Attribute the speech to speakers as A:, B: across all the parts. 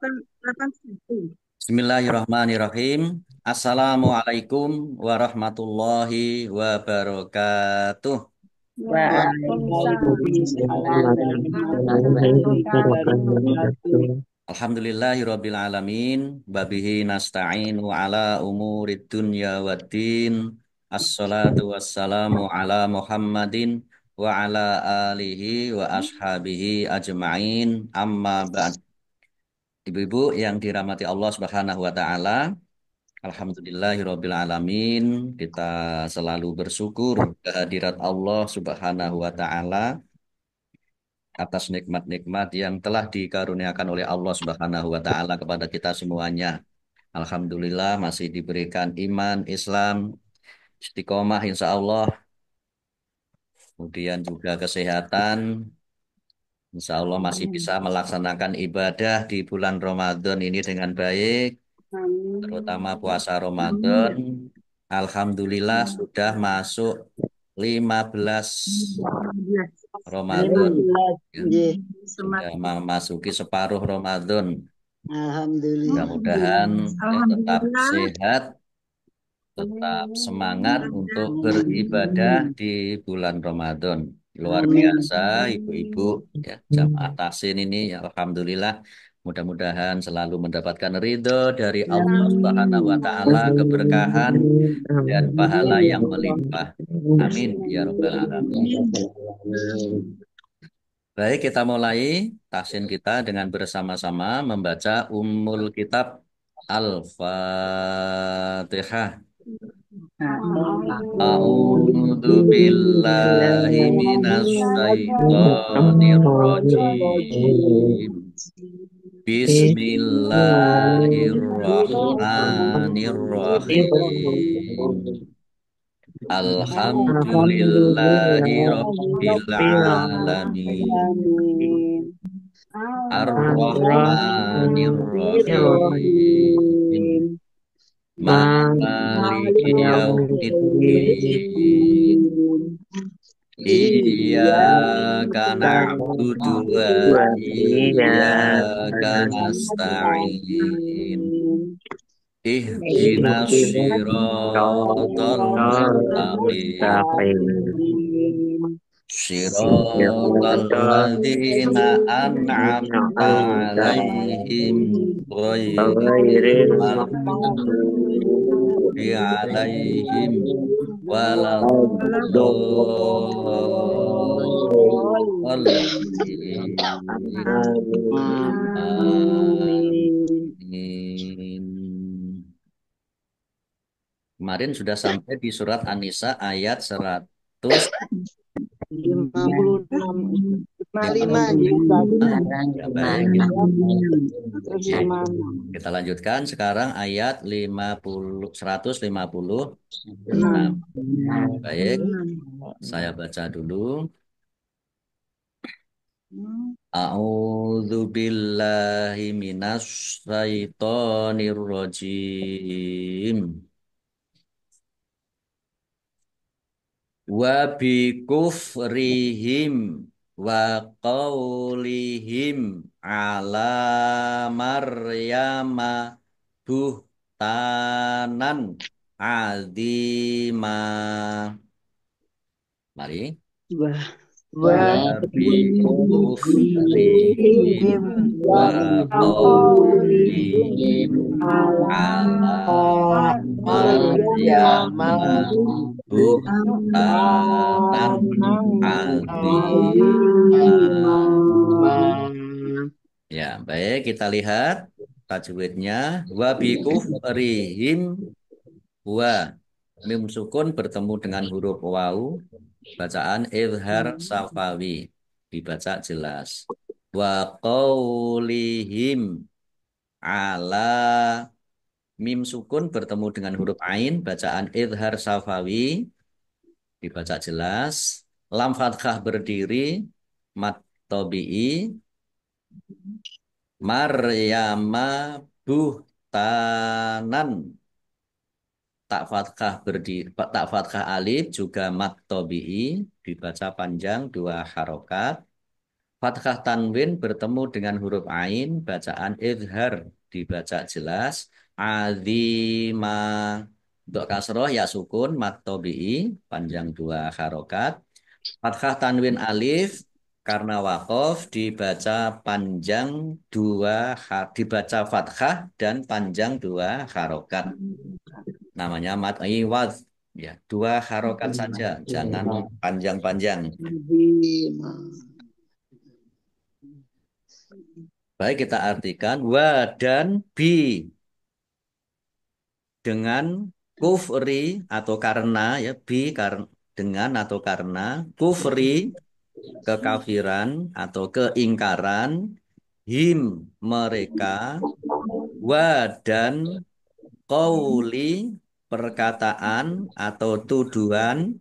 A: 81.
B: Bismillahirrahmanirrahim. Assalamualaikum warahmatullahi wabarakatuh.
A: Waalaikumsalam
C: Waalaikumsalam
A: warahmatullahi
C: warahmatullahi
A: wabarakatuh.
C: wabarakatuh.
B: Alhamdulillahirabbil alamin. Wabihi nasta'inu ala umurid dunya waddin. Assalatu wassalamu ala Muhammadin wa ala alihi wa ashabihi ajma'in. Amma ba'd. Ibu-ibu yang dirahmati Allah Subhanahu wa taala, Alhamdulillahirabbil alamin. Kita selalu bersyukur kehadirat Allah Subhanahu wa taala atas nikmat-nikmat yang telah dikaruniakan oleh Allah Subhanahu wa taala kepada kita semuanya. Alhamdulillah masih diberikan iman, Islam, istiqomah insya Allah, kemudian juga kesehatan. Insya Allah masih bisa melaksanakan ibadah di bulan Ramadan ini dengan baik, terutama puasa Ramadan. Alhamdulillah sudah masuk 15 Ramadan.
C: 15,
B: Ya,
C: nggih.
B: sudah memasuki separuh Ramadan.
C: Alhamdulillah.
B: Mudah-mudahan tetap
A: Alhamdulillah.
B: sehat, tetap semangat untuk beribadah di bulan Ramadan. Luar
C: Amin.
B: biasa, ibu-ibu, ya, jamaah tahsin ini, ya, alhamdulillah. Mudah-mudahan selalu mendapatkan ridho dari Allah Subhanahu wa
A: Amin.
B: taala, keberkahan dan pahala yang melimpah. Amin ya rabbal alamin.
A: Amin.
B: Baik, kita mulai tahsin kita dengan bersama-sama membaca Ummul Kitab Al-Fatihah. A'udzu billahi minasy syaithanir rajim. Bismillahirrahmanirrahim. Alhamdulillahi rabbil alamin. Ar-Rahmanir Rahim. Maliki yaumiddin. Iyyaka na'budu wa iyyaka nasta'in. Ihdinas siratal mustaqim. Siratal ladzina an'amta 'alaihim ghairil maghdubi 'alaihim waladdallin. Amin. Kemarin sudah sampai di surat An-Nisa ayat
C: 56. 55, nggih.
B: 155. Ya, baik.
C: Terus gimana?
B: Kita lanjutkan sekarang ayat 156. Baik, saya baca dulu. A'udzu billahi minasy syaithanir rajim. Wa bi kufrihim wa qaulihim ala Maryama buhtanan azima. Mari.
C: Wah,
B: Wa bi kufrihim wa qaulihim ala Maryama buhtanan azima. Ya, baik, kita lihat tajwidnya. Wa bi kufrihim, wa mim sukun bertemu dengan huruf waw, bacaan izhar safawi, dibaca jelas. Wa qaulihim, ala mim sukun bertemu dengan huruf ain, bacaan izhar safawi, dibaca jelas. Lam fathah berdiri, mat tobi'i, Maryama buhtanan, tak fathah alif juga mat tobi'i, dibaca panjang dua harokat. Fathah tanwin bertemu dengan huruf ain, bacaan izhar dibaca jelas. Azima. Untuk kasroh ya sukun, mat tabi'i, panjang 2 harokat. Fathah tanwin alif, karena wakof dibaca panjang dibaca fathah dan panjang 2 harokat. Namanya mat iwad. Ya, 2 harokat saja, jangan panjang-panjang.
C: Azima.
B: Baik, kita artikan wa dan bi dengan kufri atau karena ya bi dengan atau karena kufri kekafiran atau keingkaran him mereka wa dan qauli perkataan atau tuduhan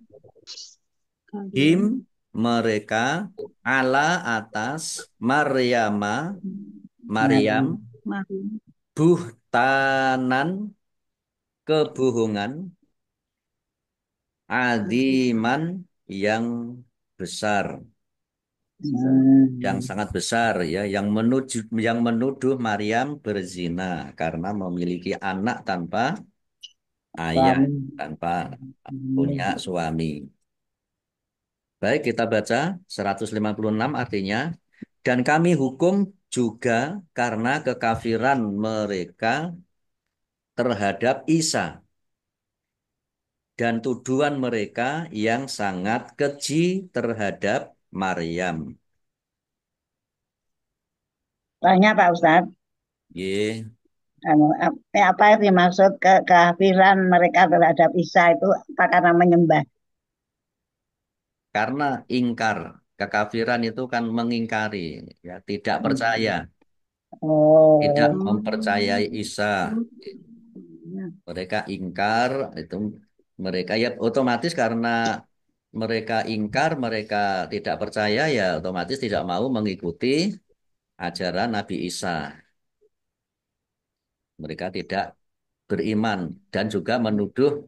B: him mereka ala atas Maryam buhtanan kebohongan adiman yang besar, yang sangat besar ya, yang menuduh Maryam berzina karena memiliki anak tanpa ayah, tanpa punya suami. Baik, kita baca 156 artinya, dan kami hukum juga karena kekafiran mereka terhadap Isa dan tuduhan mereka yang sangat keji terhadap Maryam.
D: Tanya Pak Ustadz,
B: Ye,
D: apa yang dimaksud kekafiran mereka terhadap Isa itu apa karena menyembah?
B: karena ingkar, kekafiran itu kan mengingkari, ya, tidak percaya, tidak
D: Oh,
B: mempercayai Isa. Mereka ingkar itu mereka ya otomatis karena mereka ingkar, mereka tidak percaya ya otomatis tidak mau mengikuti ajaran Nabi Isa. Mereka tidak beriman dan juga menuduh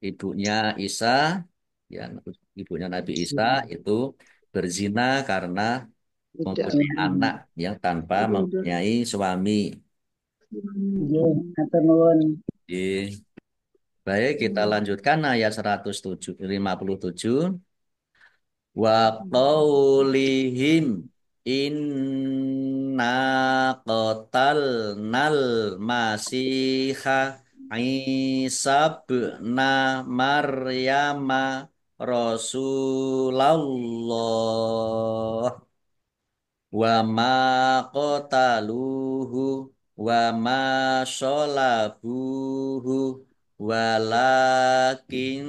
B: ibunya Isa, ya ibunya Nabi Isa itu berzina karena
C: Tidak.
B: mempunyai anak yang tanpa mempunyai suami.
D: iya, matur nuwun.
B: Oke. Baik, kita lanjutkan ayat 157. Wa qaulihim inna qatalnal masiha Isa ibna Maryama Rasulullah wa ma qataluhu wa ma sholabuhu walakin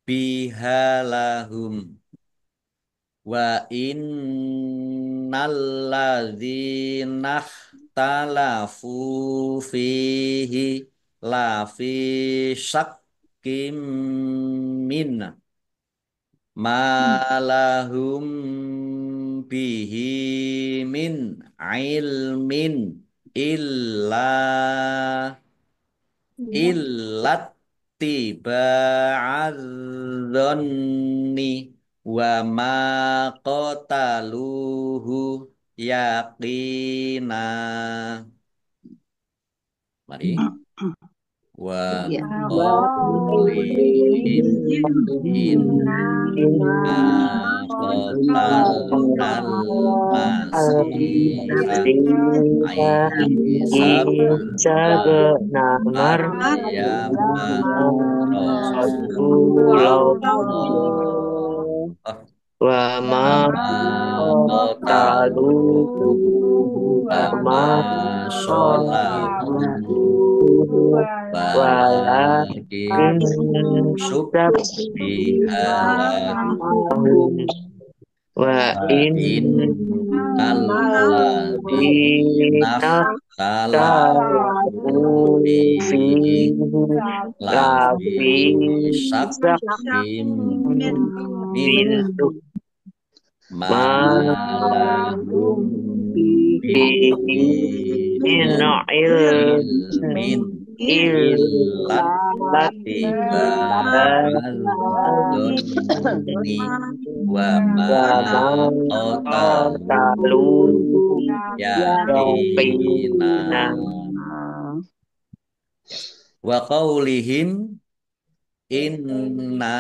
B: bihalahum wa innalladzina talafu fihi la fi syakkim min malahum bihi min ilmin illa illat tiba'adzonni wa ma qataluhu yaqina. Mari. Wa
C: Ya.
B: qaulihim inna qatalnal masiha Isa ibna Maryam Rasulullah
A: wa ma
B: qataluhu wa ma sholabuhu walakin syubbihalahum
A: wa
B: innalladzina ikhtalafu fihi lafi syakkim minhu ma lahum bihi min ilmin illat tiba'adzonni wa ma
A: Wama
B: qataluhu
A: qataluhu
B: yaqina
A: yaqina.
B: wa qaulihim inna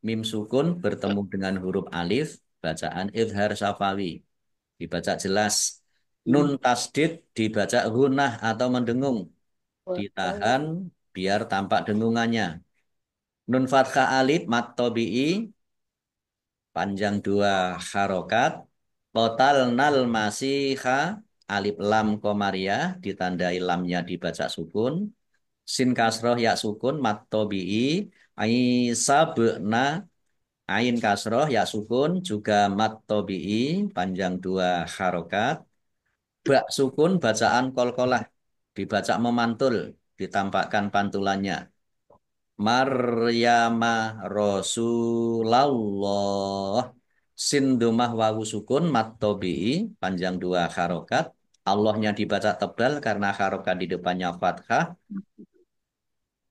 B: mim sukun bertemu dengan huruf alif bacaan idhar syafawi dibaca jelas. Nun tasdid dibaca gunah atau mendengung ditahan biar tampak dengungannya. Nun fathah alif mat tobi'i panjang dua harokat. Total nal masiha alif lam komariah ditandai lamnya dibaca sukun. Sin kasroh ya sukun mat tobi'i aisabna ain kasroh ya sukun juga mat tobi'i panjang dua harokat. Bak sukun bacaan kolkolah dibaca memantul ditampakkan pantulannya. Maryama Rasulullah sin domah wawu sukun mat tobi'i panjang dua harokat. Allahnya dibaca tebal karena harokat di depannya fathah.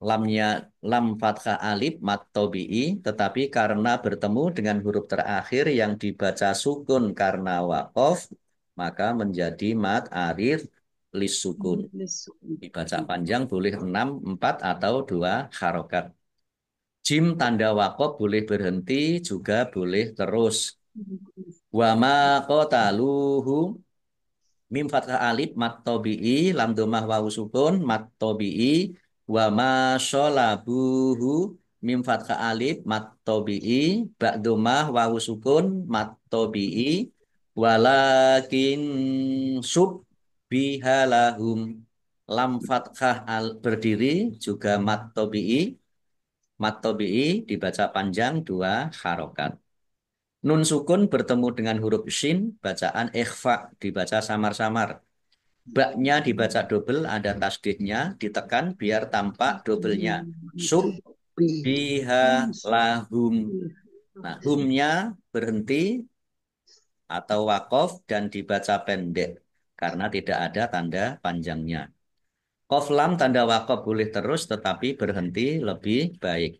B: Lamnya lam fathah alif mat tobi'i tetapi karena bertemu dengan huruf terakhir yang dibaca sukun karena waqaf maka menjadi mat arif lis sukun. Dibaca panjang boleh 6, 4 atau 2 harokat. Jim tanda waqaf boleh berhenti juga boleh terus. Wa ma qataluhu mim fathah alif mat tobi'i lam domah wawu sukun mat tobi'i wa ma sholabuhu mim fathah alif mat tobi'i ba domah wawu sukun mat tobi'i walakin sub bihalahum lam fathah al berdiri juga mat tobi'i dibaca panjang dua harokat. Nun sukun bertemu dengan huruf shin, bacaan ikhfa, dibaca samar-samar. Baknya dibaca double, ada tasdidnya, ditekan biar tampak doublenya. Sub, biha, lahum. Nah, humnya berhenti atau wakof dan dibaca pendek karena tidak ada tanda panjangnya. Qaf lam tanda wakof boleh terus tetapi berhenti lebih baik.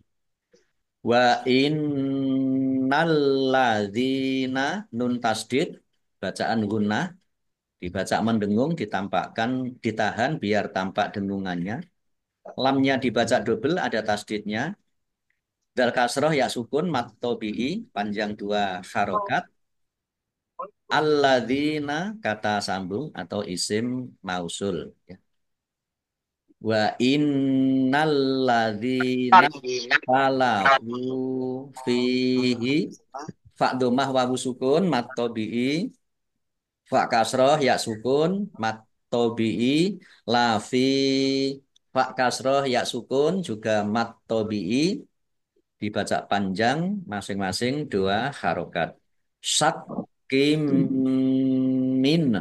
B: Wa innalladzina nun tasdid bacaan gunnah dibaca mendengung ditampakkan ditahan biar tampak dengungannya. Lamnya dibaca double ada tasdidnya. Dal kasroh ya sukun mat tobi'i panjang dua harokat. Alladzina kata sambung atau isim mausul. Ya. Wa innalladzina falahu fihi fa'domah wawu sukun mat tobi'i fa kasroh ya sukun mat tobi'i lafi fa kasroh ya sukun juga mat tobi'i dibaca panjang masing-masing dua harokat. Sakim min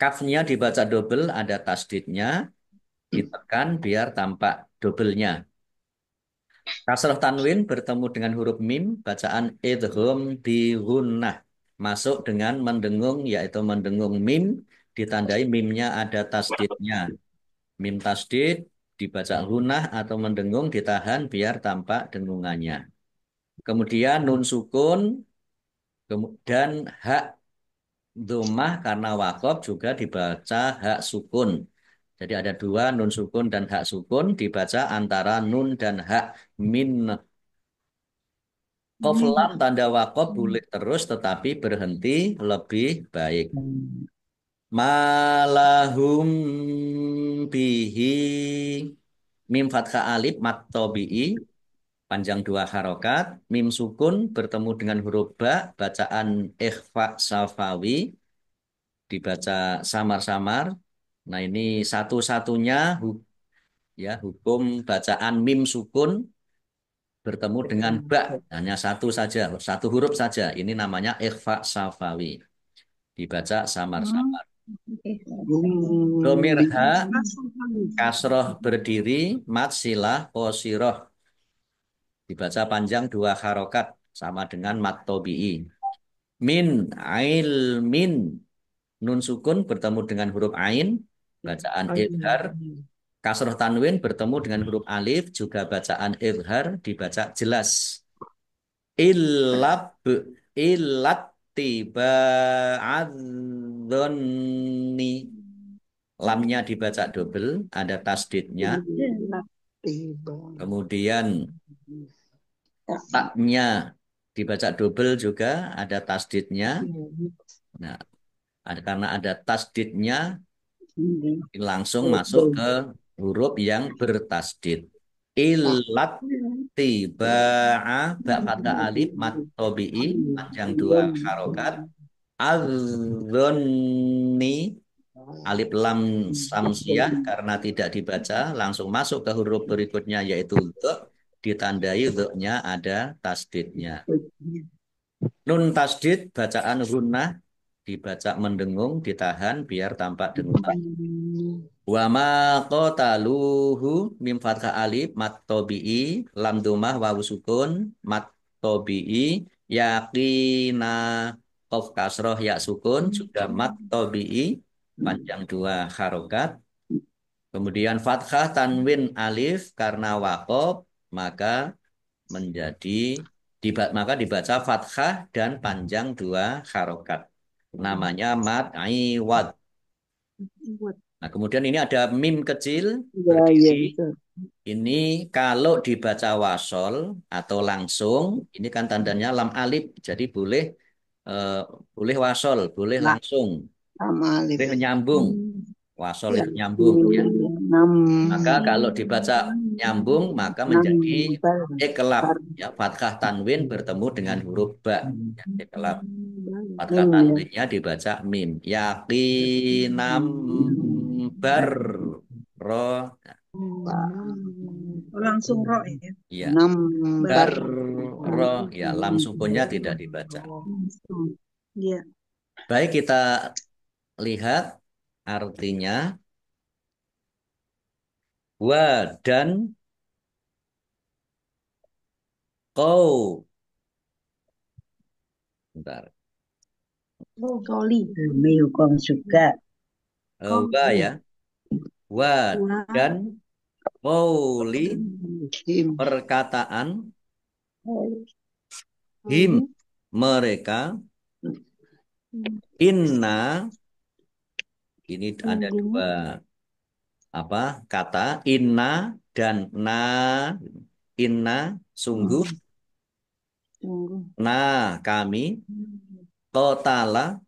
B: kafnya dibaca double ada tasdidnya ditekan biar tampak doublenya. Kasroh tanwin bertemu dengan huruf mim, bacaan idgham di gunnah. Masuk dengan mendengung, yaitu mendengung mim, ditandai mimnya ada tasdidnya. Mim tasdid dibaca gunnah atau mendengung ditahan biar tampak dengungannya. Kemudian nun sukun dan hak dhammah karena wakof juga dibaca hak sukun. Jadi ada dua nun sukun dan hak sukun dibaca antara nun dan hak min. Qaf lam tanda wakof boleh terus tetapi berhenti lebih baik. Malahum bihi mim fathah alif mat tobi'i panjang dua harokat. Mim sukun bertemu dengan huruf ba bacaan ikhfa safawi dibaca samar-samar. Nah ini satu-satunya ya hukum bacaan mim sukun bertemu dengan ba hanya satu saja, satu huruf saja. Ini namanya ikhfa safawi. Dibaca samar-samar. Domir ha kasroh berdiri mat silah qosiroh. Dibaca panjang dua harokat sama dengan mat tobi'i. Min min nun sukun bertemu dengan huruf ain bacaan idhar. Kasroh tanwin bertemu dengan huruf alif juga bacaan idhar dibaca jelas. Illab illat tiba adzonni. Lamnya dibaca double, ada tasdidnya.
C: tiba.
B: Kemudian taknya dibaca double juga, ada tasdidnya. Nah, karena ada tasdidnya, langsung masuk ke huruf yang bertasdid. Ilat tiba'a ba fathah alif mat tobi'i panjang dua harokat adzonni alif lam samsiah karena tidak dibaca langsung masuk ke huruf berikutnya yaitu dha ditandai dha-nya ada tasdidnya. Nun tasdid bacaan gunnah dibaca mendengung ditahan biar tampak dengungan. Wa ma qataluhu mim fathah alif mat tabi'i lam dhammah wawu sukun mat tabi'i yaqina qaf kasroh ya sukun juga mat tabi'i panjang dua harokat. Kemudian fathah tanwin alif karena waqaf maka menjadi maka dibaca fathah dan panjang dua harokat. Namanya mat iwad. Nah, kemudian ini ada mim kecil
C: Ya, ya,
B: berdiri.
C: betul.
B: Ini kalau dibaca wasol atau langsung, ini kan tandanya lam alif. Jadi boleh eh, boleh wasol, boleh
C: Nah,
B: langsung,
C: sama alif.
B: boleh nyambung. Wasol
C: Ya,
B: itu nyambung ya.
C: enam,
B: Maka kalau dibaca nyambung maka
C: enam
B: menjadi
C: bar,
B: iklab.
C: bar,
B: Ya, fathah tanwin bertemu dengan huruf ba. Ya, iklab. Fathah
C: mim ya.
B: tanwinnya dibaca mim. Yakinam bar ro.
E: Langsung roh ya.
B: Ya,
C: Enam bar,
B: bar ro. Ya, lam sukunnya tidak dibaca.
E: Langsung. Iya.
B: Baik kita lihat artinya wa dan kau. Bentar.
E: Koli.
D: Bumi hukum juga.
B: Wa ya. Wa
E: Wa.
B: dan qauli
C: him,
B: perkataan him mereka inna ini ada dua kata inna dan na inna sungguh na kami qatala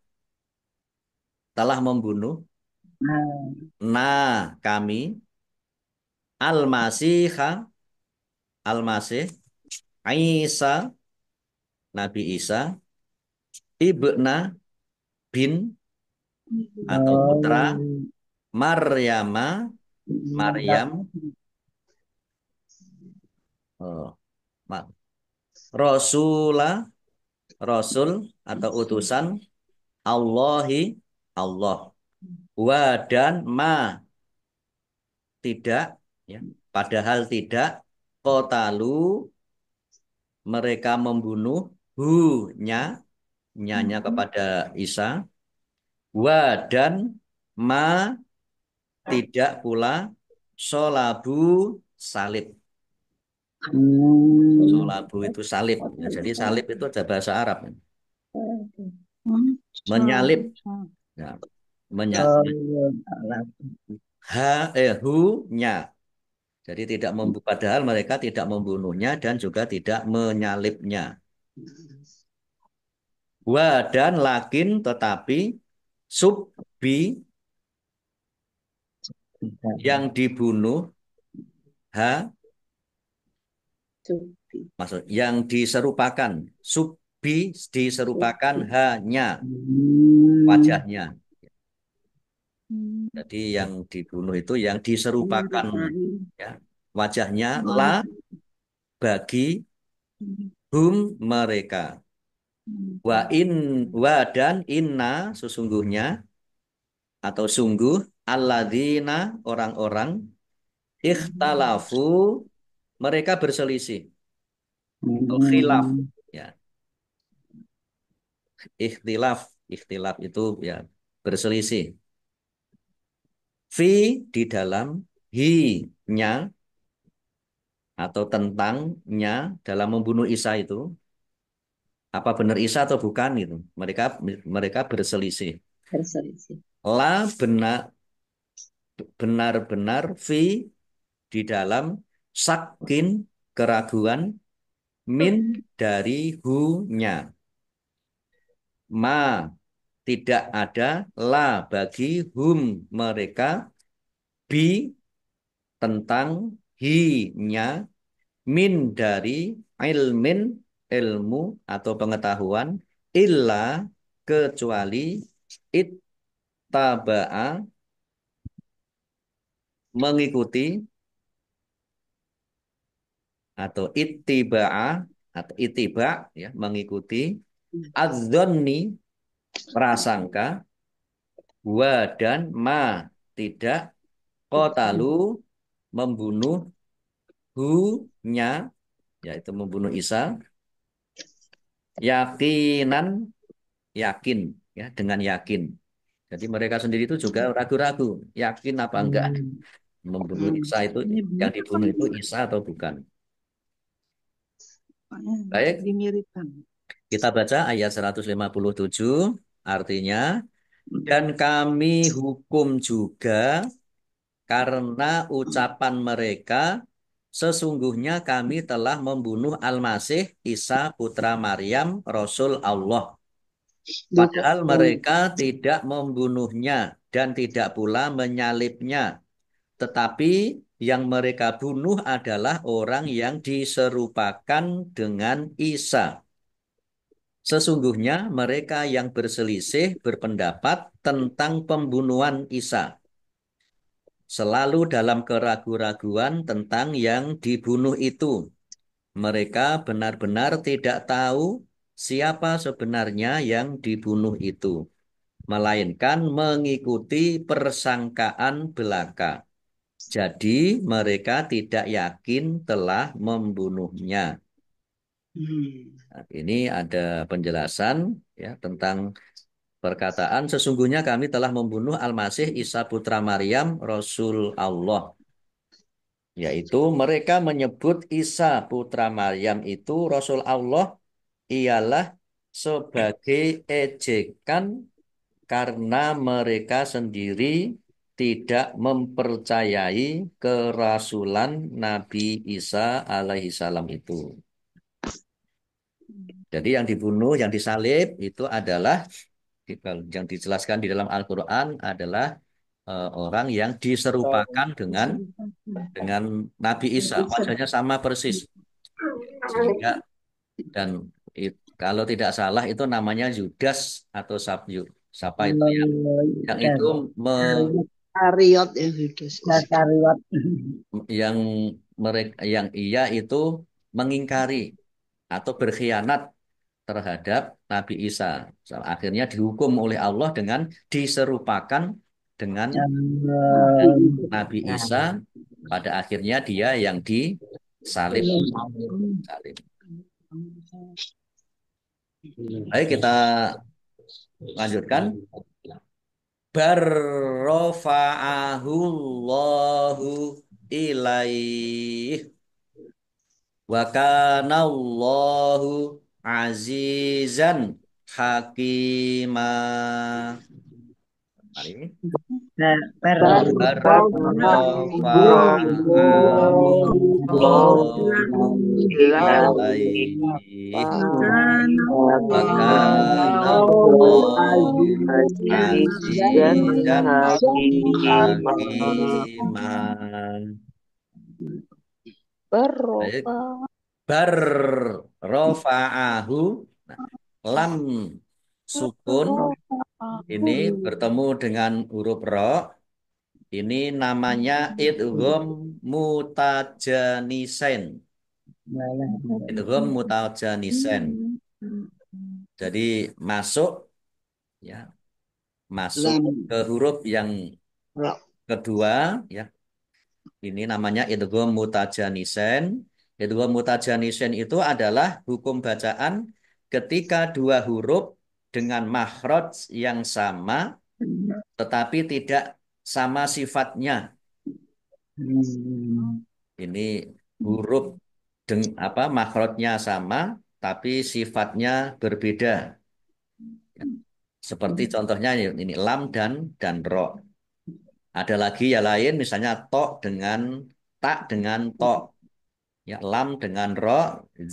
B: telah membunuh na kami al-masiha al-masih Isa Nabi Isa ibna bin atau putra Maryama Maryam oh, Rasula Rasul atau utusan Allahi Allah wa dan ma tidak ya padahal tidak kotalu mereka membunuh hu-nya nyanya kepada Isa wa dan ma tidak pula solabu salib. Solabu itu salib. Ya, jadi salib itu ada bahasa Arab. Menyalip. Ya, hu-nya. Jadi tidak padahal mereka tidak membunuhnya dan juga tidak menyalibnya. Wa dan lakin tetapi subbi yang dibunuh ha maksud yang diserupakan subbi diserupakan hanya wajahnya. Jadi yang dibunuh itu yang diserupakan ya wajahnya la bagi hum mereka. Wa dan inna sesungguhnya atau sungguh alladzina orang-orang ikhtalafu mereka berselisih atau khilaf ya ikhtilaf itu ya berselisih fi di dalam hi-nya atau tentangnya dalam membunuh Isa itu Apa benar Isa atau bukan gitu. Mereka mereka berselisih.
E: Berselisih.
B: La benar-benar fi di dalam sakin keraguan min dari hu-nya. Ma tidak ada la bagi hum mereka bi tentang hi-nya min dari ilmin ilmu atau pengetahuan illa kecuali ittaba'a mengikuti atau ittiba'a atau ittiba ya mengikuti adzonni prasangka wa dan ma tidak qatalu membunuh hu-nya yaitu membunuh Isa yakinan yakin ya dengan yakin. Jadi mereka sendiri itu juga ragu-ragu, yakin apa enggak membunuh Isa itu
E: Ini
B: yang
E: benar apa
B: dibunuh itu
E: enggak?
B: Isa atau bukan.
E: Untuk
B: Baik,
E: dimiripkan.
B: kita baca ayat 157 artinya dan kami hukum juga karena ucapan mereka sesungguhnya kami telah membunuh Al-Masih Isa putra Maryam Rasul Allah.
C: Duh, kok
B: Padahal mereka tidak membunuhnya dan tidak pula menyalibnya. Tetapi yang mereka bunuh adalah orang yang diserupakan dengan Isa. Sesungguhnya mereka yang berselisih berpendapat tentang pembunuhan Isa. Selalu dalam keraguan-raguan tentang yang dibunuh itu. Mereka benar-benar tidak tahu siapa sebenarnya yang dibunuh itu, melainkan mengikuti persangkaan belaka. Jadi mereka tidak yakin telah membunuhnya. Nah, ini ada penjelasan ya tentang perkataan sesungguhnya kami telah membunuh Al-Masih Isa putra Maryam Rasul Allah. Yaitu mereka menyebut Isa putra Maryam itu Rasul Allah ialah sebagai ejekan karena mereka sendiri tidak mempercayai kerasulan Nabi Isa alaihi salam itu. Jadi yang dibunuh, yang disalib itu adalah yang dijelaskan di dalam Al-Quran adalah orang yang diserupakan dengan Nabi Isa, wajahnya sama persis. Sehingga dan kalau tidak salah itu namanya Yudas atau siapa itu yang itu
C: Ariot ya sudah.
D: Dasariwat.
B: yang mereka yang ia itu mengingkari atau berkhianat terhadap Nabi Isa. Akhirnya dihukum oleh Allah dengan diserupakan dengan Nabi Isa. Pada akhirnya dia yang disalib. Salib. Baik, kita lanjutkan. Barrofa'ahullahu ilaih. Wa kanallahu azizan hakima. Mari. Barrofa'ahullahu ilaih. Wa kanallahu azizan hakima. Baik. Bar rofa'ahu nah, lam sukun ini bertemu dengan huruf ro ini namanya idgham mutajanisen idgham mutajanisen jadi masuk ya masuk
C: Lam
B: ke huruf yang
C: ra
B: kedua ya ini namanya idgham mutajanisen. Idgham mutajanisen itu adalah hukum bacaan ketika dua huruf dengan makhraj yang sama tetapi tidak sama sifatnya. Ini huruf makhrajnya sama tapi sifatnya berbeda. Ya. Seperti contohnya ini lam dan ro. Ada lagi ya lain, misalnya to dengan tak dengan to. Ya, lam dengan ro,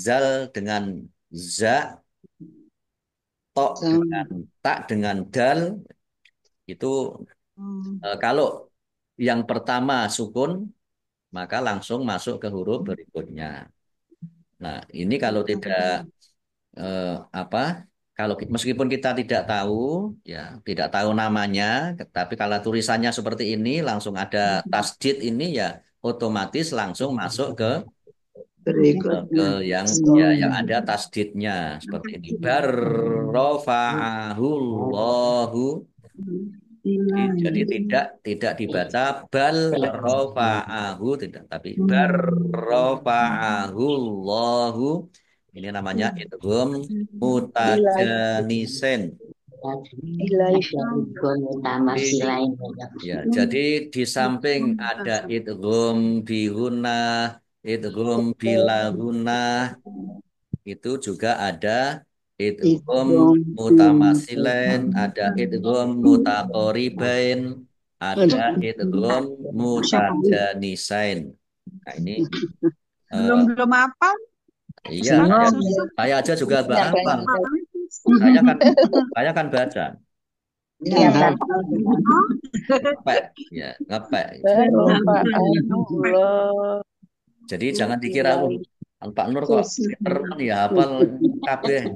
B: zal dengan za, to dengan tak dengan dal. Itu kalau yang pertama sukun, maka langsung masuk ke huruf berikutnya. Nah, ini kalau tidak eh, apa? Kalau meskipun kita tidak tahu, ya tidak tahu namanya, tapi kalau tulisannya seperti ini, langsung ada tasdid ini, ya otomatis langsung masuk ke
C: Berikutnya.
B: yang ya yang ada tasdidnya seperti ini. Barrofa'ahullahu. Jadi tidak dibaca bal rofa'ahu, tidak, tapi barrofa'ahullahu. Ini namanya idgham mutajanisen. Ya, jadi di samping ada idgham bihuna, idgham bilahuna, itu juga ada idgham mutamasilen, ada idgham mutaqoribain, ada idgham mutajanisain. Nah, ini eh,
E: Belum apa?
B: iya,
E: Ustaz
B: saya,
E: Susu.
B: saya aja juga nggak hafal.
E: Oh,
B: Saya kan saya kan baca,
D: Iya, Ustaz.
B: ngepek, ya ngepek. Jadi jangan dikira, Pak Nur kok pinter kan ya hafal kabeh.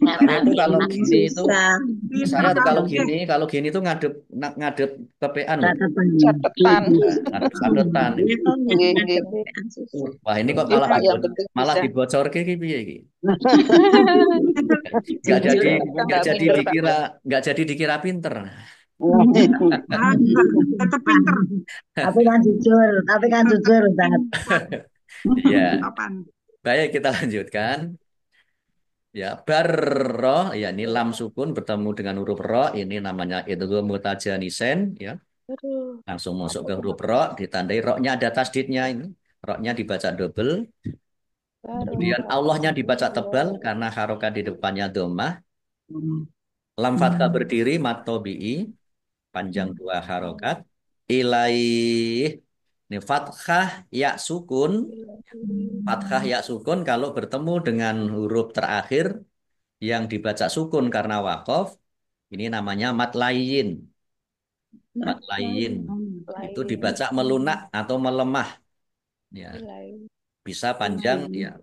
B: Saya itu kalau gini itu,
E: pinter
B: saya tuh
E: kabeh.
B: kalau gini tuh ngadep ngadep PPan loh.
F: Catatan.
B: Ngadep catetan.
F: Nggih, nggih.
B: Wah, ini kok
F: Nggih, Pak, yang penting
B: malah
F: bisa.
B: dibocorke iki piye iki? Nggak
F: Jujur,
B: jadi
F: enggak minder, Pak.
B: nggak jadi dikira pinter.
E: Ah, tetap pinter.
D: Tapi kan jujur, Ustaz.
B: Iya,
E: Kapan?
B: baik kita lanjutkan. Ya, barro, ya ini lam sukun bertemu dengan huruf ro, ini namanya idgham mutajanisen, ya. Langsung masuk ke huruf ro, ditandai ro-nya ada tasdidnya ini. Ro-nya dibaca double. Kemudian Allahnya dibaca tebal karena harokat di depannya dhammah. Lam fathah berdiri mat tobi'i, panjang dua harokat. Ilaih, ini fathah ya sukun. Fathah ya sukun kalau bertemu dengan huruf terakhir yang dibaca sukun karena wakof, ini namanya mat layin. Mat layin itu dibaca melunak atau melemah. Ya, bisa panjang ya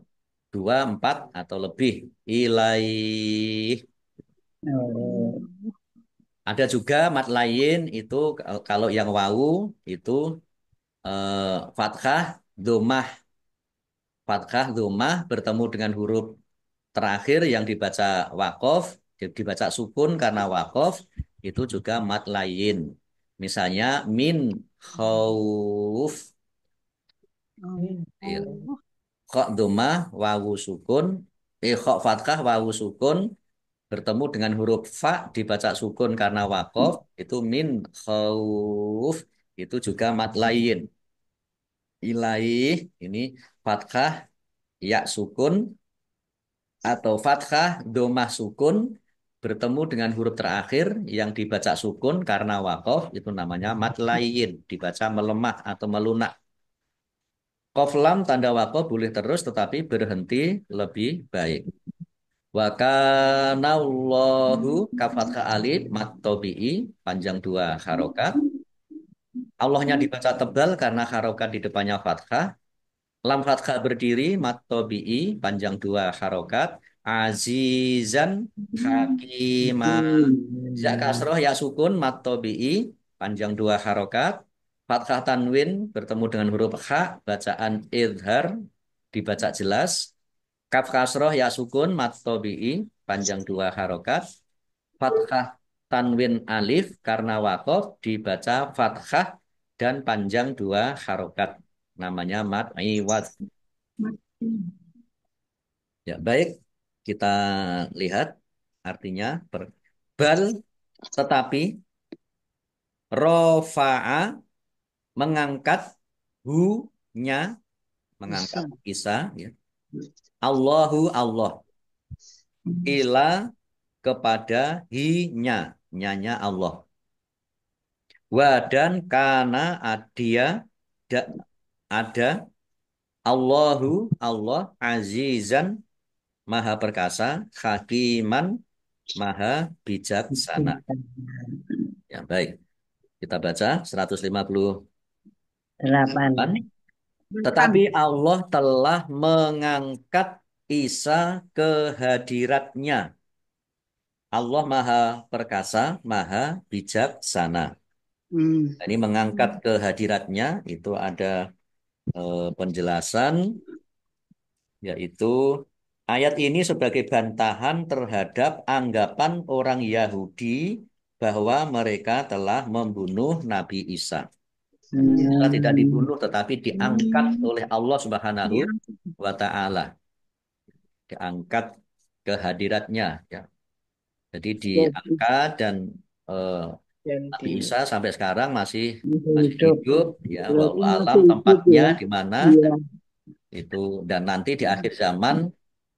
B: 2, 4 atau lebih. Ilaih. Ada juga mat lain itu kalau yang wawu itu fathah domah. Fathah domah bertemu dengan huruf terakhir yang dibaca wakof, dibaca sukun karena wakof, itu juga mat lain. Misalnya min khauf, ya. Kok domah wawu sukun, kok fathah wawu sukun bertemu dengan huruf fa dibaca sukun karena wakof, itu min khauf, itu juga mat lain. Ilaih ini fathah ya sukun atau fathah domah sukun bertemu dengan huruf terakhir yang dibaca sukun karena wakof, itu namanya mat lain, dibaca melemah atau melunak. Qaf lam tanda wakof boleh terus tetapi berhenti lebih baik. Wa kanallahu kaf fathah alif mat tabi'i, panjang dua harokat. Allahnya dibaca tebal karena harokat di depannya fathah. Lam fathah berdiri mat tabi'i, panjang dua harokat. Azizan hakima. Ya kasroh ya sukun mat tabi'i, panjang dua harokat. Fathah tanwin bertemu dengan huruf kha, bacaan idhar, dibaca jelas. Kaf kasroh ya sukun mat tabi'i, panjang dua harokat. Fathah tanwin alif karena wakof dibaca fathah dan panjang dua harokat. Namanya mat iwad. Ya, baik. Kita lihat artinya bal, tetapi rofa'a mengangkat hu-nya, mengangkat isa, ya. Allahu Allah. Ila kepada hinya. Nyanya Allah. Wa dan kana dia ada Allahu Allah azizan maha perkasa, hakiman maha bijaksana. Ya, baik. Kita baca 158.
D: 8.
B: Tetapi Allah telah mengangkat Isa ke hadiratnya. Allah maha perkasa, maha bijaksana. Ini mengangkat ke hadiratnya itu ada penjelasan, yaitu ayat ini sebagai bantahan terhadap anggapan orang Yahudi bahwa mereka telah membunuh Nabi Isa. Isa tidak dibunuh tetapi diangkat oleh Allah Subhanahu wa Ta'ala. Diangkat ke hadiratnya, ya. Jadi diangkat dan Nabi Isa sampai sekarang masih hidup, ya. Wallahu alam tempatnya di mana itu, dan nanti di akhir zaman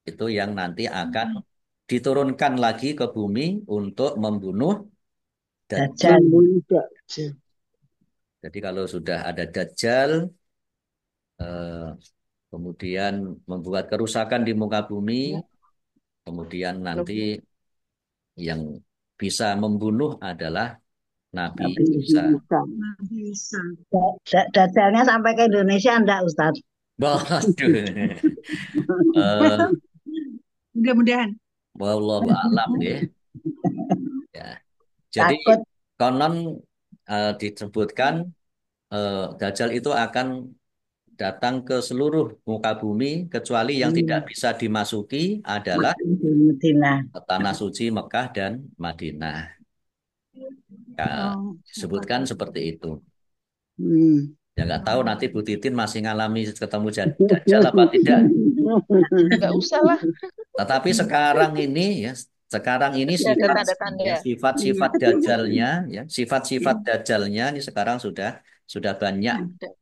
B: itu yang nanti akan diturunkan lagi ke bumi untuk membunuh Dajjal. Jadi kalau sudah ada Dajjal, kemudian membuat kerusakan di muka bumi, kemudian nanti yang bisa membunuh adalah Nabi Isa.
E: Bisa.
D: Dajjalnya sampai ke Indonesia enggak, Ustaz?
B: Waduh.
E: Mudah-mudahan.
B: Wallahu a'lam ya. Ya. Jadi
D: Takut.
B: konon disebutkan Dajjal itu akan datang ke seluruh muka bumi kecuali yang tidak bisa dimasuki adalah
D: Madinah.
B: tanah suci Mekah dan Madinah. Ya, disebutkan seperti itu. Ya nggak tahu nanti Bu Titin masih ngalami ketemu Dajjal apa tidak.
F: Nggak usah lah.
B: Tetapi sekarang ini ya, sekarang ini
F: Masih ada tanda-tanda.
B: sifat-sifat Dajjalnya, ya, sifat-sifat Dajjalnya ini sekarang sudah banyak,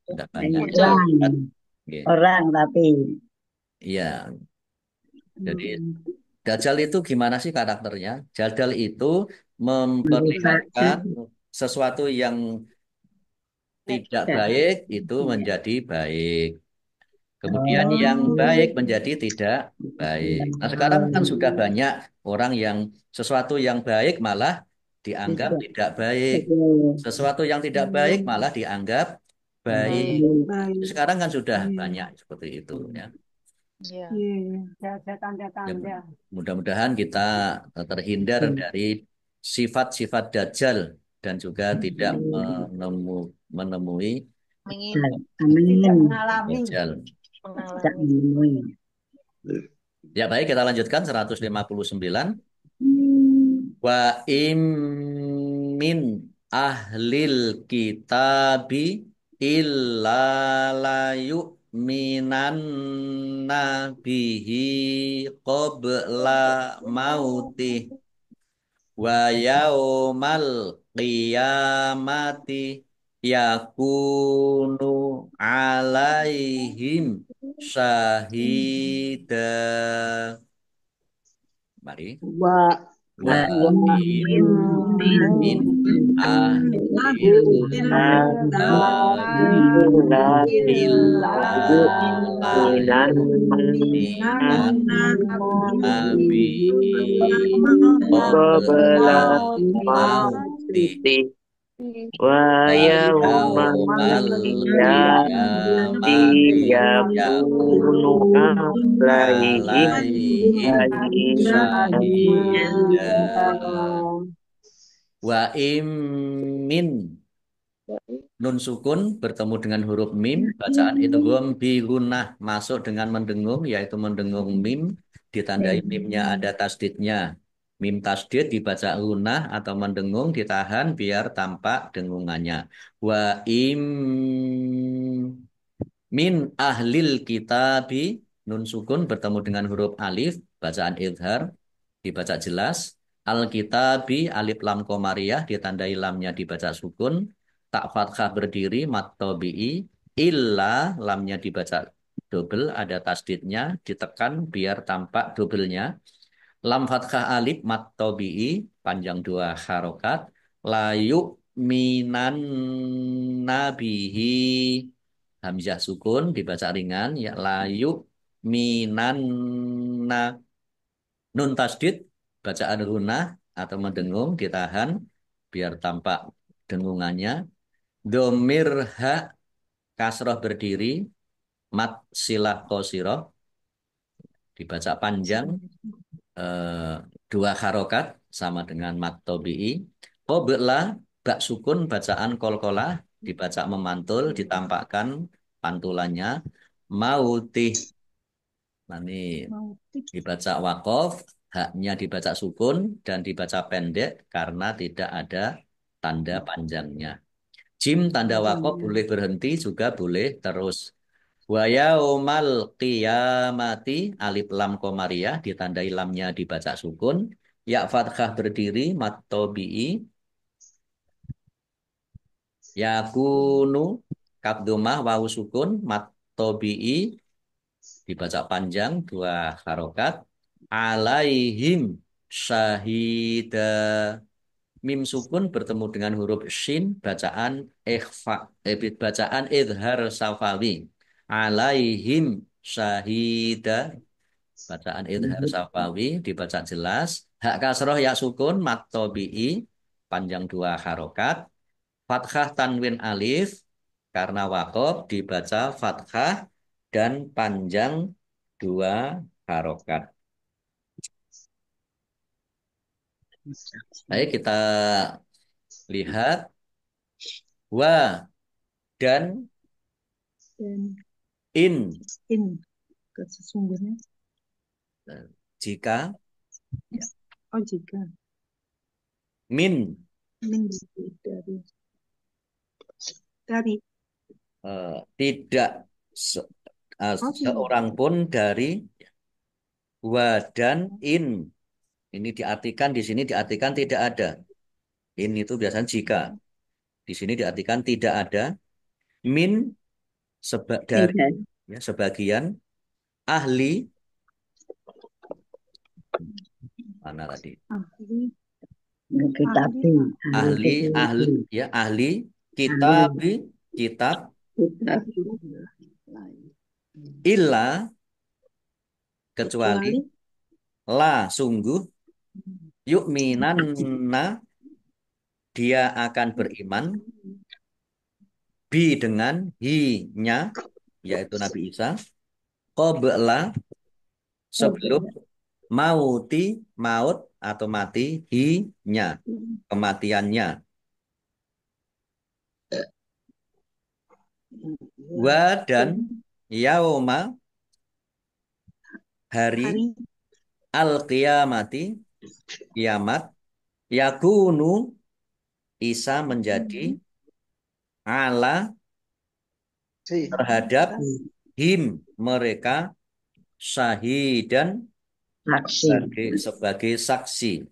B: sudah banyak.
D: Orang,
B: Ya.
D: orang tapi
B: Iya. Jadi Dajjal itu gimana sih karakternya? Dajjal itu memperlihatkan sesuatu yang tidak baik itu menjadi baik. Kemudian yang baik menjadi tidak baik. Nah, sekarang kan sudah banyak orang yang sesuatu yang baik malah dianggap tidak baik. Sesuatu yang tidak baik malah dianggap baik. Sekarang kan sudah banyak seperti itu, ya.
F: Iya.
B: Ya, mudah-mudahan kita terhindar dari sifat-sifat Dajjal dan juga tidak menemui Dajjal. Ya baik, kita lanjutkan 159. Wa im min ahlil kitabi illa la yu'minan nabihi qabla mautih wa yaumal qiyamati yakunu alaihim syahida. Mari. Wa min ahlil
A: wa yaumal qiyamati yakunu alaihim syahida.
B: Wa im min, nun sukun bertemu dengan huruf mim, bacaan idgham bi gunnah, masuk dengan mendengung, yaitu mendengung mim, ditandai mimnya ada tasdidnya. Mim tasdid dibaca gunnah atau mendengung, ditahan biar tampak dengungannya. Wa im min ahlil kitabi, nun sukun bertemu dengan huruf alif, bacaan idhar, dibaca jelas. Al-kitabi, alif lam komariah, ditandai lamnya dibaca sukun. Tak fathah berdiri, mat tabi'i, illa lamnya dibaca double, ada tasdidnya, ditekan biar tampak doublenya. Lam fathah alif mat tobi'i, panjang 2 harokat. Layu minan nabihi, hamzah sukun dibaca ringan. Ya, layu minan na, nun tasdid, bacaan runah atau mendengung, ditahan biar tampak dengungannya. Domir ha, kasroh berdiri, mat silah qosiroh, dibaca panjang, eh, 2 harokat sama dengan mat tobi'i. Qobla, bak sukun bacaan kolkolah, dibaca memantul, ditampakkan pantulannya. Mautih, nah ini dibaca wakof, haknya dibaca sukun dan dibaca pendek karena tidak ada tanda panjangnya. Jim tanda wakof boleh berhenti juga boleh terus. Wa yaumal qiyamati, alif lam komariah ditandai lamnya dibaca sukun. Ya fathah berdiri mat tobi'i. Yakunu, kaf domah wawu sukun mat tobi'i, dibaca panjang 2 harokat. Alaihim syahida, mim sukun bertemu dengan huruf shin, bacaan ikhfa, bacaan idhar safawi. Alaihim syahida, bacaan idhar safawi, dibaca jelas. Hak kasroh ya sukun mat tobi'i, panjang 2 harokat. Fathah tanwin alif, karena wakof dibaca fathah dan panjang 2 harokat. Baik, kita lihat wa dan
E: Dan
B: in.
E: in ke sesungguhnya.
B: Jika
E: Oh, jika
B: min
E: min dari
B: tidak
E: oh,
B: seorang pun dari, wa dan in ini diartikan, di sini diartikan tidak ada. In itu biasanya jika, di sini diartikan tidak ada. Min dari, ya, sebagian. Ahli, mana tadi? Ahli ya, ahli kitab, kitab. Illa, kecuali. La, sungguh. Yu'minanna, dia akan beriman. Bi, dengan. Hi-nya, yaitu Nabi Isa. Qabla, sebelum. Mauti, maut atau mati. Hi-nya, kematiannya. Wa dan yauma, hari. Al-qiyamati, kiamat. Yakunu, Isa menjadi. Ala, terhadap. Him, mereka. Syahidan, sebagai saksi.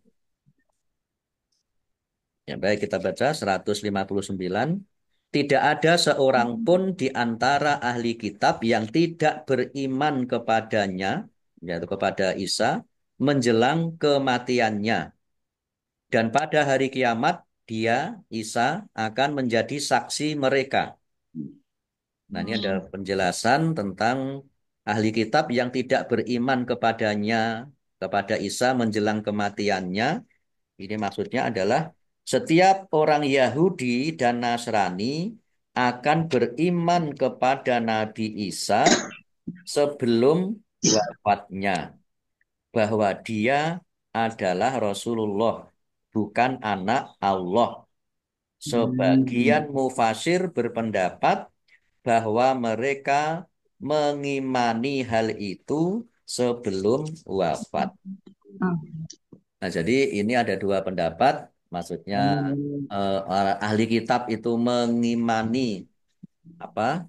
B: Ya, baik, kita baca 159. Tidak ada seorang pun di antara ahli kitab yang tidak beriman kepadanya, yaitu kepada Isa, menjelang kematiannya. Dan pada hari kiamat, dia, Isa, akan menjadi saksi mereka. Nah, ini ada penjelasan tentang ahli kitab yang tidak beriman kepadanya, kepada Isa menjelang kematiannya. Ini maksudnya adalah setiap orang Yahudi dan Nasrani akan beriman kepada Nabi Isa sebelum wafatnya, bahwa dia adalah Rasulullah, bukan anak Allah. Sebagian mufasir berpendapat bahwa mereka mengimani hal itu sebelum wafat. Nah, jadi ini ada 2 pendapat, maksudnya ahli kitab itu mengimani apa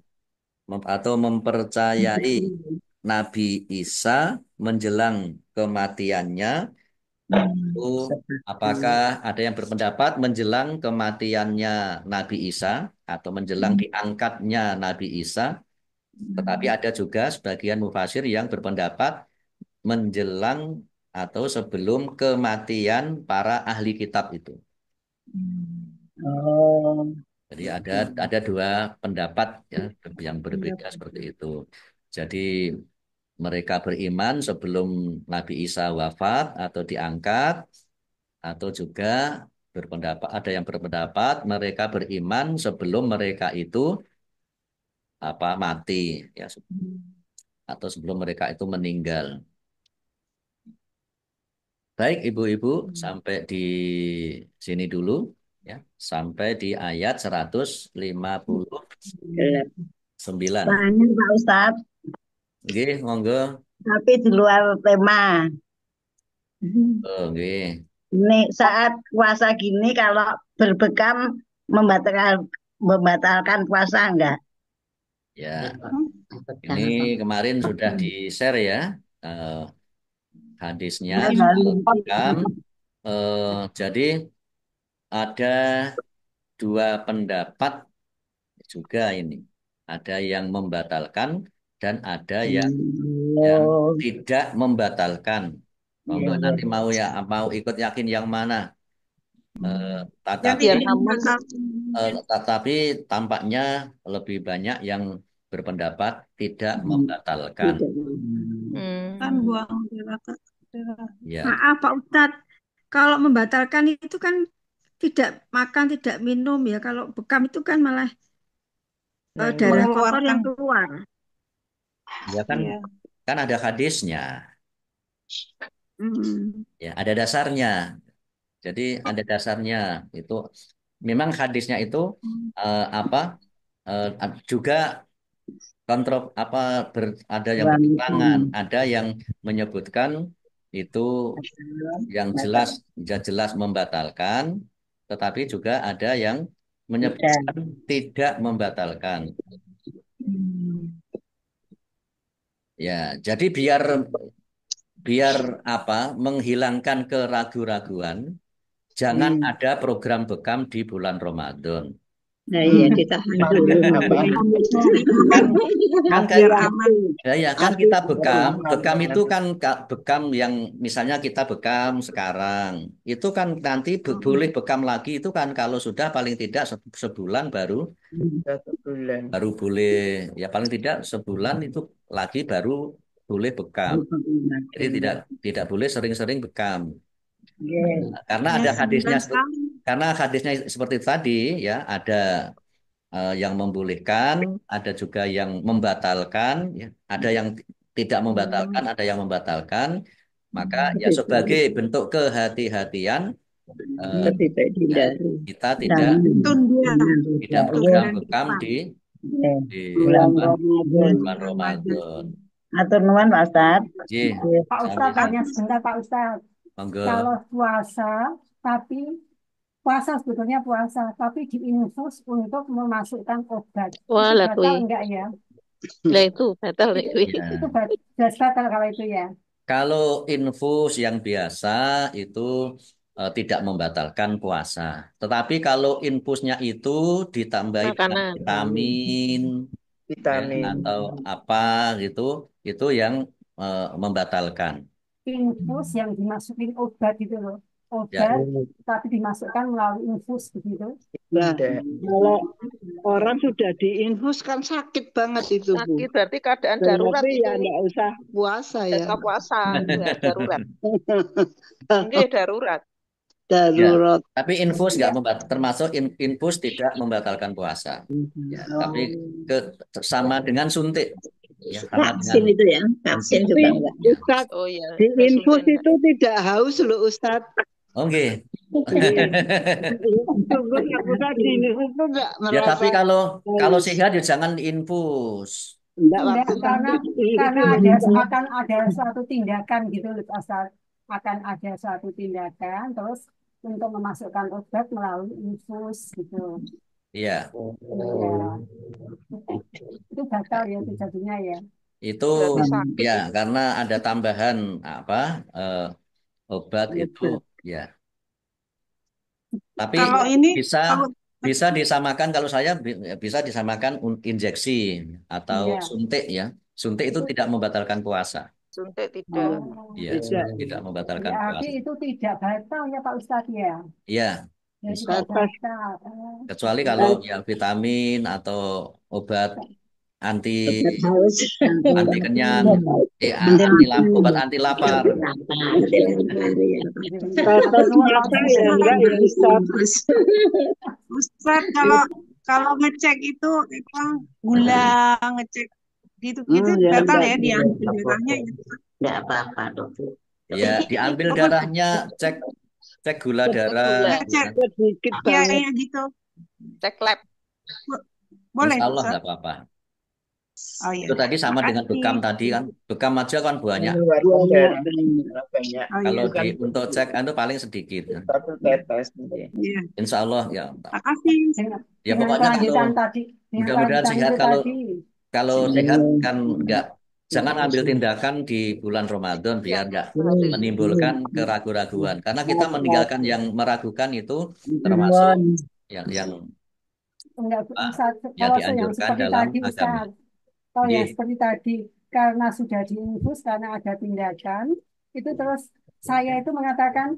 B: atau mempercayai Nabi Isa menjelang kematiannya. Itu apakah ada yang berpendapat menjelang kematiannya Nabi Isa atau menjelang diangkatnya Nabi Isa? Tetapi ada juga sebagian mufasir yang berpendapat menjelang atau sebelum kematian para ahli kitab itu.
D: Oh,
B: Jadi ada dua pendapat ya yang berbeda seperti itu. Jadi mereka beriman sebelum Nabi Isa wafat atau diangkat, atau juga ada yang berpendapat mereka beriman sebelum mereka itu mati ya, atau sebelum mereka itu meninggal. Baik Ibu-ibu, sampai di sini dulu ya, sampai di ayat 159.
D: banyak Pak Ustadz,
B: Nggih, monggo.
D: tapi di luar tema.
B: Oh, nggih.
D: Ini saat puasa gini kalau berbekam membatalkan puasa enggak?
B: Ya, ini kemarin sudah di-share ya hadisnya
D: Ya,
B: soal
D: baru.
B: bekam. Jadi ada dua pendapat juga ini. Ada yang membatalkan dan ada yang
D: Oh,
B: tidak membatalkan. Monggo
D: iya,
B: nanti
D: iya.
B: mau ikut yakin yang mana?
E: Yang
B: Tetapi
F: Biar
E: ini
F: aman.
E: membatalkan.
B: tetapi tampaknya lebih banyak yang berpendapat tidak membatalkan.
E: Kan
F: Hmm.
E: buang darah darah.
B: Ya,
G: Maaf Pak Ustadz, kalau membatalkan itu kan tidak makan, tidak minum ya. Kalau bekam itu kan malah darah kotor
E: Mengeluarkan.
G: yang keluar.
B: ya kan
E: Iya.
B: kan ada hadisnya,
G: Hmm.
B: ya ada dasarnya. Jadi ada dasarnya itu memang hadisnya itu eh, apa juga ada yang bertentangan, ada yang menyebutkan itu yang jelas membatalkan, tetapi juga ada yang menyebutkan tidak membatalkan. Ya, jadi biar biar menghilangkan keraguan-raguan, jangan ada program bekam di bulan Ramadan.
D: Nah, iya ditahan dulu.
B: Kan
E: Biar aman.
B: kan kita bekam itu kan bekam yang misalnya kita bekam sekarang, itu kan nanti boleh bekam lagi itu kan kalau sudah paling tidak sebulan baru boleh, ya paling tidak sebulan itu lagi baru boleh bekam. Jadi tidak boleh sering-sering bekam. Karena
E: Ya,
B: ada hadisnya,
E: sebulan sekali.
B: karena hadisnya seperti tadi ya, ada yang membolehkan, ada juga yang membatalkan, ya. Ada yang tidak membatalkan, ada yang membatalkan. Maka ya sebagai bentuk kehati-hatian eh,
D: Lebih baik
B: ya,
D: dihindari.
B: kita tidak
E: Tunda.
B: program
E: Tunda
B: bekam
E: depan.
B: di
D: Bulan
B: bulan
D: Ramadan.
B: Ramadan.
D: Atur nuwun Pak Ustadz.
B: Ji,
G: Pak
B: sampai
G: Ustadz, tanya sebentar Pak Ustadz.
B: monggo.
G: Kalau puasa sebetulnya puasa, tapi diinfus untuk memasukkan obat.
F: Wah,
G: Itu
F: lah
G: batal
F: kui.
G: enggak ya?
F: Lah itu batal nih kui.
B: Ya.
G: Itu jelas batal kalau itu ya.
B: Kalau infus yang biasa itu tidak membatalkan puasa. Tetapi kalau infusnya itu ditambahi dengan
F: Makanan.
B: vitamin, ya, atau apa gitu, itu yang membatalkan.
G: Infus yang dimasukin obat gitu loh.
B: Ya,
G: Obat, tapi dimasukkan melalui infus begitu.
C: Nah, kalau orang sudah diinfus kan sakit banget itu, Bu.
F: Sakit berarti keadaan darurat
C: Berarti
F: itu.
C: ya enggak usah puasa ya.
F: Jadwal puasa, ya, darurat. Enggak, darurat.
C: Darurat.
B: tapi infus nggak termasuk infus tidak membatalkan puasa. Ya, tapi sama dengan suntik. Ya, sama
D: Vaksin
B: dengan
D: itu ya, vaksin juga enggak.
C: Ustaz,
F: Oh iya.
C: diinfus itu tidak haus loh Ustaz.
B: Oke.
C: Sungguh aku tadi diinfus itu enggak
B: Ya,
C: merasa
B: tapi kalau sehat ya jangan infus.
C: enggak
G: Enggak,
C: waktu
G: karena akan ada suatu tindakan gitu loh, asal akan ada suatu tindakan terus untuk memasukkan obat melalui infus gitu.
B: Iya,
G: Ya, itu batal ya jadinya ya.
B: itu
F: Berarti sakit.
B: ya karena ada tambahan obat itu ya. Tapi
E: Kalau ini
B: bisa
E: kalau
B: Bisa disamakan kalau saya bisa disamakan injeksi atau
G: Iya.
B: suntik ya. Suntik itu
G: Itu
B: tidak membatalkan puasa.
F: Suntik tidak.
B: Iya,
C: Tidak.
B: suntik tidak membatalkan
G: berarti
B: puasa.
G: itu tidak batal ya Pak Ustadz ya?
B: Iya,
G: Ya
B: bisa.
G: tidak
C: Batas.
G: batal.
B: Kecuali kalau ya vitamin atau obat anti
D: Obat haus.
B: anti kenyang,
D: Anti
B: obat anti lapar.
C: Batas mata ya enggak ya Ustaz.
E: Ustaz, kalau ngecek itu emang gula ngecek gitu-gitu
C: Ya,
E: batal
C: enggak.
E: ya diambil darahnya ya.
D: Enggak apa-apa, dokter.
B: Ya, diambil darahnya, cek gula darah.
E: Ngecek
C: Sedikit
E: ya
C: banget.
E: ya gitu.
F: Cek lab.
E: Boleh
B: Insya Allah
E: Ustaz?
B: nggak apa-apa.
E: Oh iya.
B: Itu tadi sama dengan bekam tadi kan. Bekam aja kan banyak.
C: Banyak.
E: Oh
B: Kalau
E: iya.
B: untuk cek itu paling sedikit.
C: Satu tetes.
E: Iya.
B: Insya Allah ya.
E: Makasih.
B: Ya
G: Dengan
B: pokoknya kalau
G: kelanjutan tadi, dengan
B: mudah-mudahan
G: kelanjutan
B: sehat.
G: itu
B: Kalau
G: tadi.
B: sehat kan jangan ambil tindakan di bulan Ramadan biar nggak menimbulkan keraguan-raguan. Karena kita meninggalkan yang meragukan itu termasuk yang
G: Enggak, Ustaz,
B: ya
G: kalau yang
B: dianjurkan
G: seperti
B: dalam
G: tadi
B: agama.
G: Ustaz, kalau yang
B: Nggih.
G: seperti tadi karena sudah diinfus karena ada tindakan itu terus saya itu mengatakan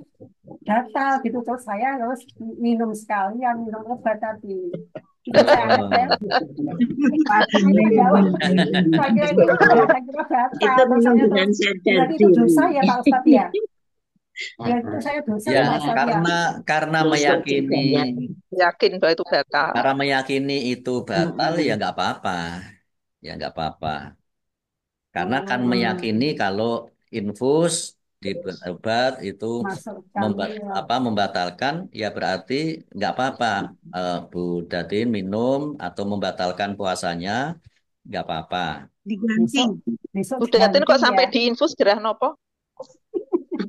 G: batal gitu terus saya harus minum sekali yang minum obat tadi itu saya ngecek saya jawab saya kira itu saya kira batal
D: Itu
G: terus
D: memang
G: saya
D: dengan
G: terus
D: sadar
G: berarti itu dosa
D: diri.
G: ya Pak Ustadz ya ya itu saya dosa ya
B: Ya,
G: Pak Ustadz ya
B: karena
D: Dosa juga
B: meyakini
D: ya.
F: Yakin bahwa itu batal.
B: itu batal ya nggak apa-apa. Ya nggak apa-apa. Karena kan meyakini kalau infus di obat itu
G: masukkan ya.
B: membatalkan ya berarti nggak apa-apa. Bu Datin minum atau membatalkan puasanya nggak apa-apa.
E: Diganti.
G: besok
F: Udah Yatin kok
G: diganti
F: sampai
G: ya
F: diinfus gerah nopo?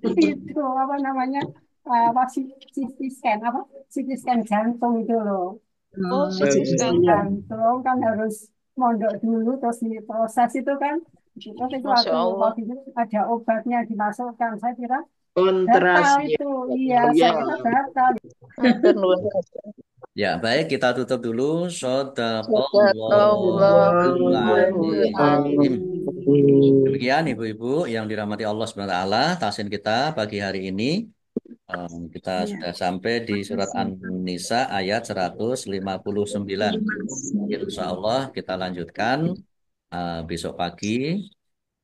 G: itu apa namanya apa CT scan apa CT scan jantung itu loh
F: Oh, CT scan.
G: jantung kan harus mondok dulu terus diproses itu kan terus itu
F: Masya Allah.
G: waktu itu ada obatnya dimasukkan saya kira
C: Kontras.
G: batal itu iya saya kira batal
F: Matur nuwun.
B: Ya, baik kita tutup dulu.
F: Sadaqallahul
B: Sadaqallahul
F: azim.
B: Demikian Ibu-ibu yang dirahmati Allah SWT, tahsin kita pagi hari ini. Kita sudah sampai di surat An-Nisa ayat 159. Insya Allah kita lanjutkan besok pagi.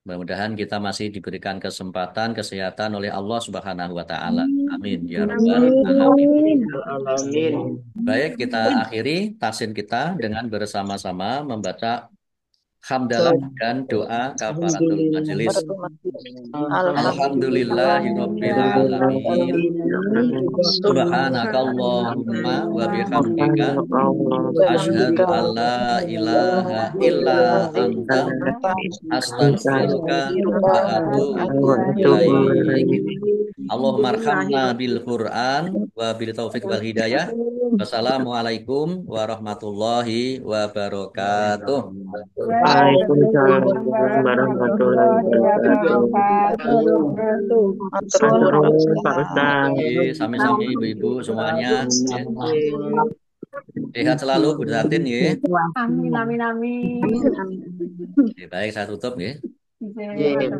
B: Mudah-mudahan kita masih diberikan kesempatan, kesehatan oleh Allah Subhanahu wa Ta'ala. Amin. Ya Rabbal Alamin.
C: Alamin.
B: Baik, kita akhiri tahsin kita dengan bersama-sama membaca hamdalah dan doa kafaratul majelis. Alhamdulillahirabbil alamin. Subhanakallahumma wa bihamdika asyhadu an la ilaha illa anta astaghfiruka wa atubu ilaik. Allahumma arhamna bil Qur'an wa bil taufiq wal hidayah. Wassalamualaikum warahmatullahi wabarakatuh.
A: Waalaikumsalam warahmatullahi wabarakatuh. Matur nuwun Pak Ustaz.
B: Sami-sami ibu-ibu semuanya. Ya. Sehat selalu Bu Datin ya.
G: amin amin amin
B: Baik, saya tutup ya.
G: Oke.